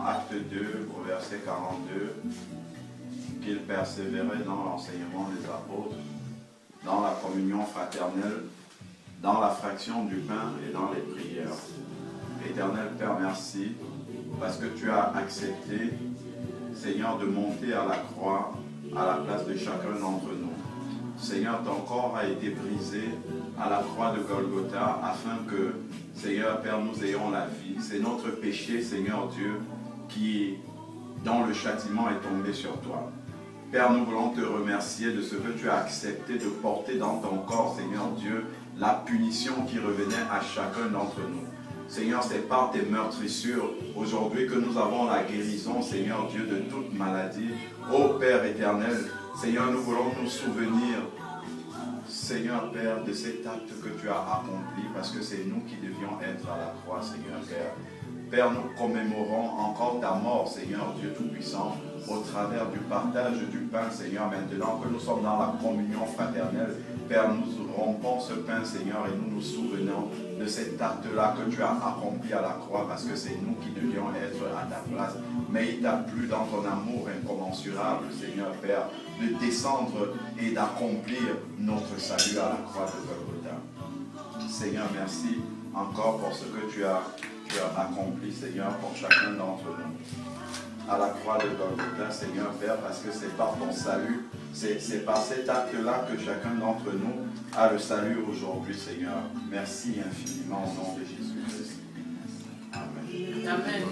dans Acte 2, au verset 42, qu'il persévérait dans l'enseignement des apôtres, dans la communion fraternelle, dans la fraction du pain et dans les prières. Éternel Père, merci, parce que tu as accepté, Seigneur, de monter à la croix, à la place de chacun d'entre nous. Seigneur, ton corps a été brisé à la croix de Golgotha, afin que, Seigneur Père, nous ayons la vie. C'est notre péché, Seigneur Dieu, dont le châtiment est tombé sur toi. Père, nous voulons te remercier de ce que tu as accepté de porter dans ton corps, Seigneur Dieu, la punition qui revenait à chacun d'entre nous. Seigneur, c'est par tes meurtrissures aujourd'hui que nous avons la guérison, Seigneur Dieu, de toute maladie. Ô Père éternel, Seigneur, nous voulons nous souvenir, Seigneur Père, de cet acte que tu as accompli, parce que c'est nous qui devions être à la croix, Seigneur Père. Père, nous commémorons encore ta mort, Seigneur Dieu Tout-Puissant, au travers du partage du pain, Seigneur, maintenant que nous sommes dans la communion fraternelle. Père, nous rompons ce pain, Seigneur, et nous nous souvenons de cet acte-là que tu as accompli à la croix, parce que c'est nous qui devions être à ta place. Mais il t'a plu dans ton amour incommensurable, Seigneur Père, de descendre et d'accomplir notre salut à la croix de Golgotha. Seigneur, merci encore pour ce que tu as accompli, Seigneur, pour chacun d'entre nous. À la croix de Golgotha, Seigneur Père, parce que c'est par ton salut, c'est par cet acte-là que chacun d'entre nous a le salut aujourd'hui, Seigneur. Merci infiniment au nom de Jésus-Christ. Amen. Amen.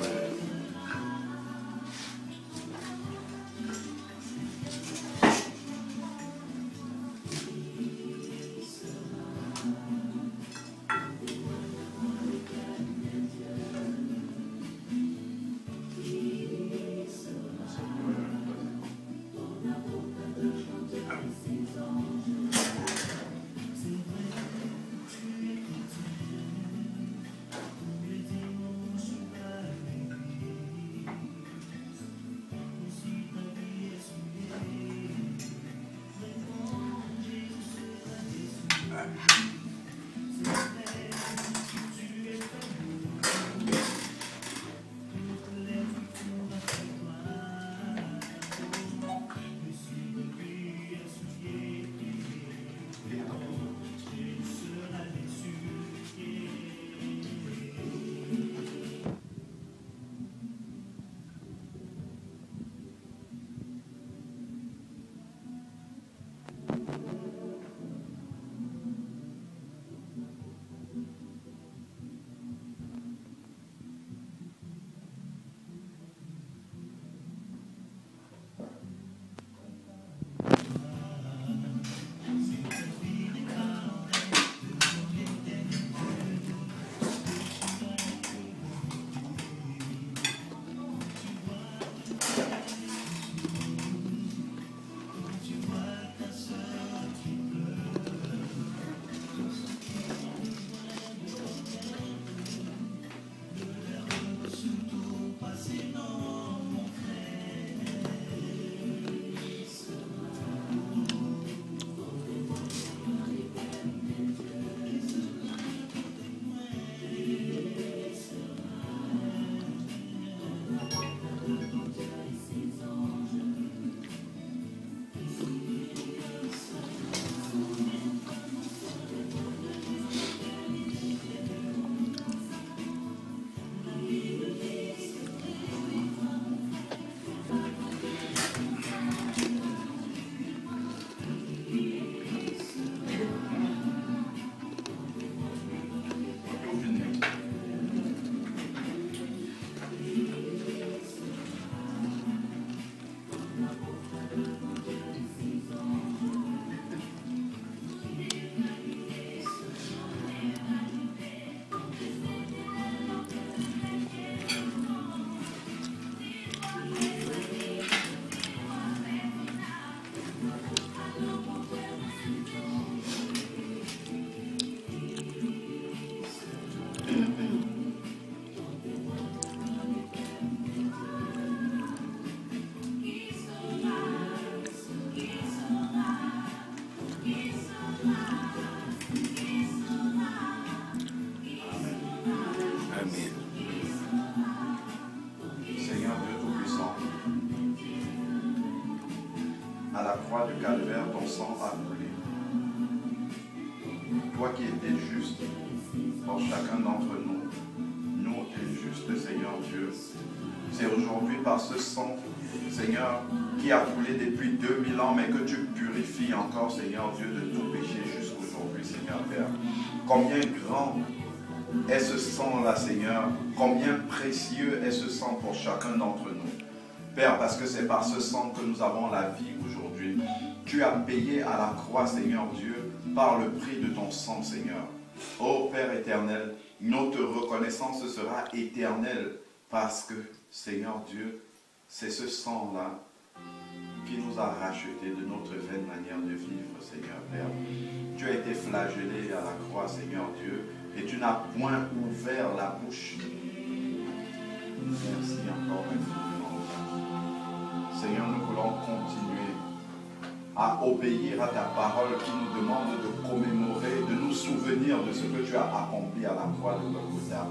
la croix du calvaire, ton sang a coulé. Toi qui étais juste pour chacun d'entre nous, nous tu es juste, Seigneur Dieu. C'est aujourd'hui par ce sang, Seigneur, qui a coulé depuis 2000 ans, mais que tu purifies encore, Seigneur Dieu, de tout péché jusqu'aujourd'hui, Seigneur Père. Combien grand est ce sang-là, Seigneur? Combien précieux est ce sang pour chacun d'entre nous? Père, parce que c'est par ce sang que nous avons la vie aujourd'hui. Tu as payé à la croix, Seigneur Dieu, par le prix de ton sang, Seigneur. Ô Père éternel, notre reconnaissance sera éternelle parce que, Seigneur Dieu, c'est ce sang-là qui nous a rachetés de notre vaine manière de vivre, Seigneur Père. Tu as été flagellé à la croix, Seigneur Dieu, et tu n'as point ouvert la bouche. Merci encore infiniment. Seigneur, nous voulons continuer à obéir à ta parole qui nous demande de commémorer, de nous souvenir de ce que tu as accompli à la croix de Golgotha.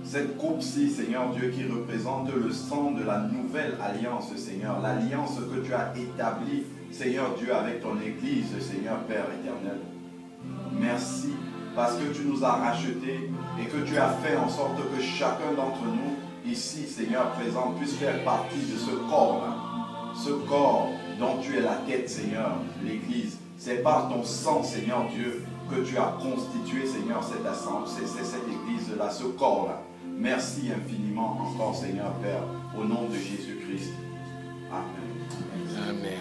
Cette coupe-ci, Seigneur Dieu, qui représente le sang de la nouvelle alliance, Seigneur, l'alliance que tu as établie, Seigneur Dieu, avec ton Église, Seigneur Père éternel. Merci parce que tu nous as rachetés et que tu as fait en sorte que chacun d'entre nous, ici, Seigneur présent, puisse faire partie de ce corps-là. Ce corps dont tu es la tête, Seigneur, l'Église. C'est par ton sang, Seigneur Dieu, que tu as constitué, Seigneur, cette assemblée, cette Église-là, ce corps-là. Merci infiniment encore, Seigneur Père, au nom de Jésus-Christ. Amen. Amen.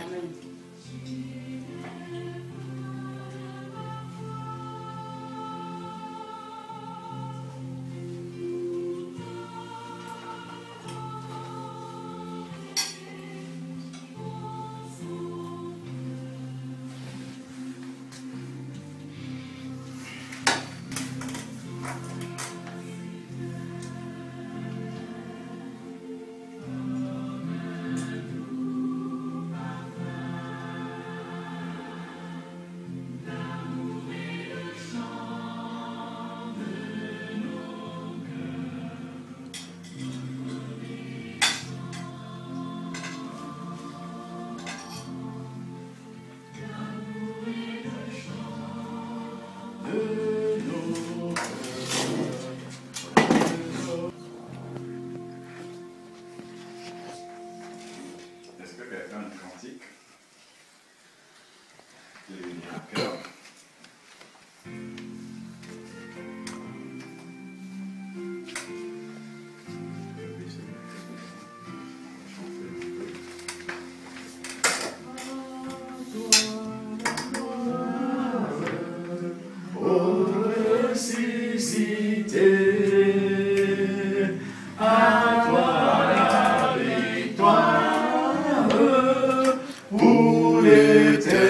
Pour l'éternité.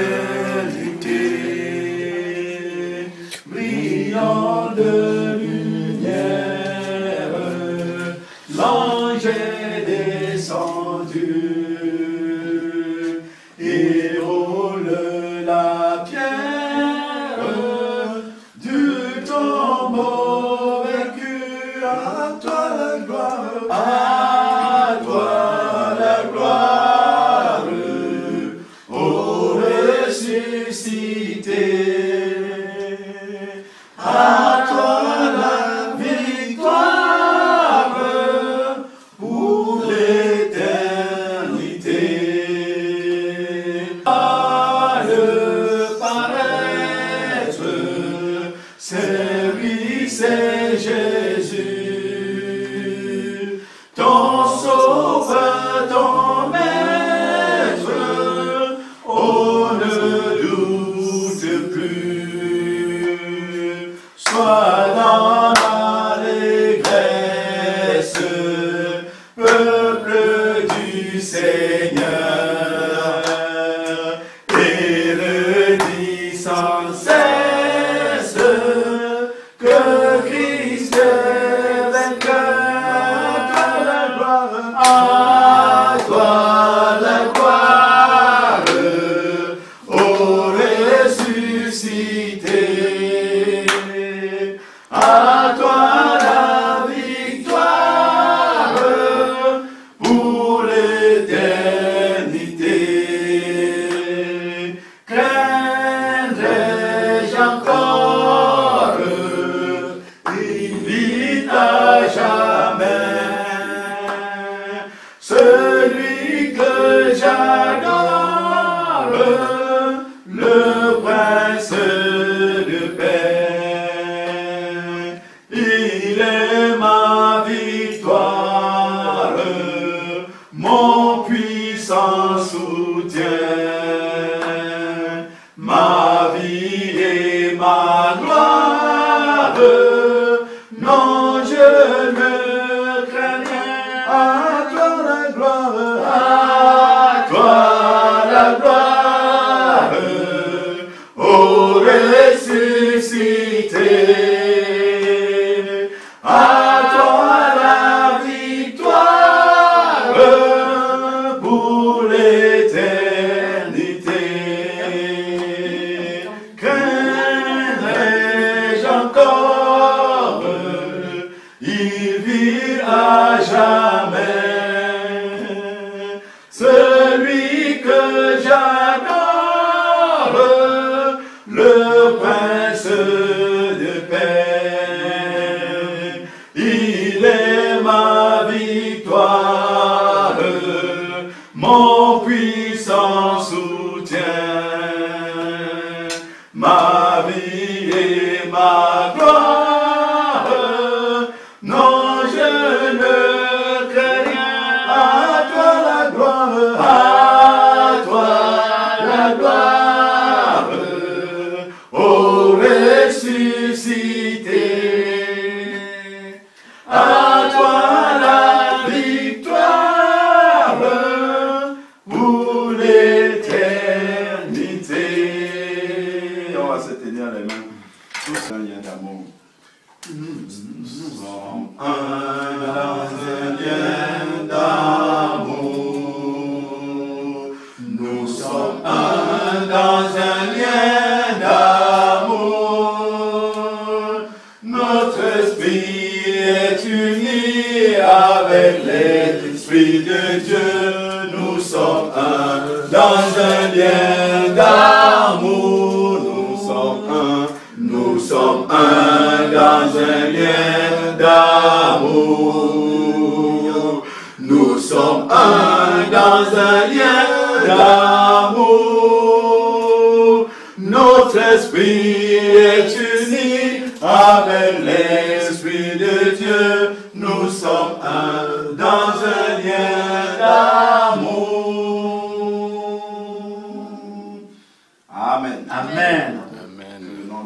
il vit à jamais. Celui que j'adore, le prince de paix, il est ma victoire, mon puissant soutien, ma vie et ma gloire. Non, je ne crains rien. À toi la gloire, à toi la gloire, ô ressuscité. À toi la victoire pour l'éternité. On va se tenir les mains. Tous un lien d'amour. Nous sommes un dans un lien d'amour. Nous sommes un dans un lien d'amour. Notre esprit est uni avec l'Esprit de Dieu. Nous sommes un dans un lien d'amour. Nous sommes un dans un lien d'amour. Nous sommes un dans un lien d'amour. Notre esprit est uni avec l'Esprit de Dieu. Nous sommes un dans un lien d'amour. Amen. Amen.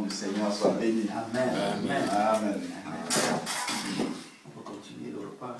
Le Seigneur soit béni. Amen. Amen. On peut continuer le repas.